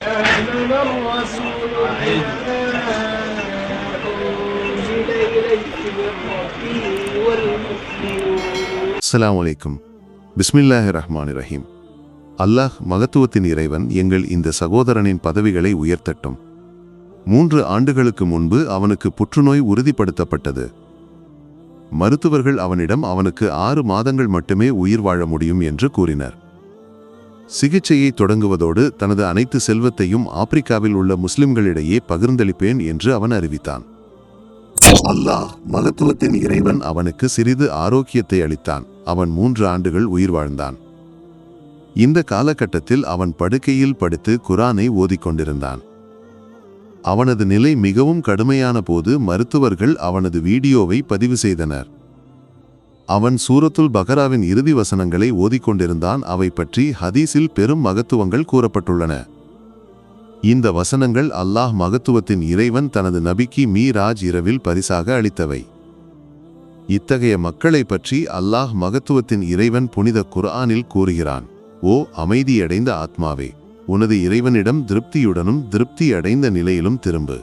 آمن الرسول بما أنزل إليه من ربه والمؤمنون. அஸ்ஸலாமு அலைக்கும். பிஸ்மில்லாஹிர் ரஹ்மானிர் ரஹீம். அல்லாஹ் மகத்துவத்தின் இறைவன் எங்கள் இந்த சகோதரனின் பதவிகளை உயர்த்தட்டும். 3 ஆண்டுகளுக்கு முன்பு அவனுக்கு புற்றுநோய் உறுதிப்படுத்தப்பட்டது. மருத்துவர்கள் அவனுக்கு 6 மாதங்கள் மட்டுமே உயிர் வாழ முடியும் என்று கூறினர். சிகிச்சையை தொடங்குவதோடு தனது அனைத்து செல்வத்தையும் ஆப்பிரிக்காவில் உள்ள முஸ்லிம்களிடையே பகிர்ந்தளிப்பேன் என்று அவன் அறிவித்தான். அல்லாஹ் மகத்துவத்தின் இறைவன் அவனுக்கு சிறிது ஆரோக்கியத்தை அளித்தான். அவன் 3 ஆண்டுகள் உயிர் வாழ்ந்தான். இந்த காலகட்டத்தில் அவன் படுக்கையில் படுத்து குர்ஆனை ஓதிக்கொண்டிருந்தான். அவனது நிலை மிகவும் கடுமையான போது மருத்துவர்கள் அவனது வீடியோவை பதிவு செய்தனர். அவன் சூரத்துல் பகராவின் இறுதி வசனங்களை ஓதிக்கொண்டிருந்தான். அவை பற்றி ஹதீஸில் பெரும் மகத்துவங்கள் கூறப்பட்டுள்ளன. இந்த வசனங்கள் அல்லாஹ் மகத்துவத்தின் இறைவன் தனது நபிக்கு மீராஜ் இரவில் பரிசாக அளித்தவை. இத்தகைய மக்களை பற்றி அல்லாஹ் மகத்துவத்தின் இறைவன் புனித குர்ஆனில் கூறுகிறான். ஓ அமைதியடைந்த ஆத்மாவே, உனது இறைவனிடம் திருப்தியுடனும் திருப்தி அடைந்த நிலையிலும் திரும்பு.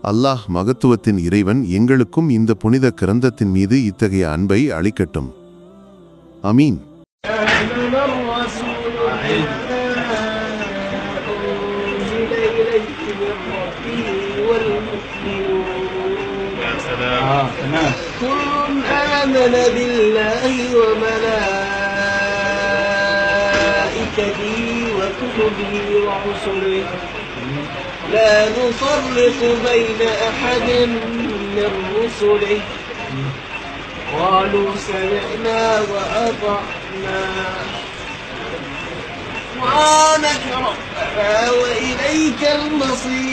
அல்லாஹ் மகத்துவத்தின் இறைவன் எங்களுக்கும் இந்த புனித கிரந்தத்தின் மீது இத்தகைய அன்பை அளிக்கட்டும். அமீன். لا نفرق بين أحد من رسله قالوا سمعنا وأطعنا غفرانك ربنا وإليك المصير.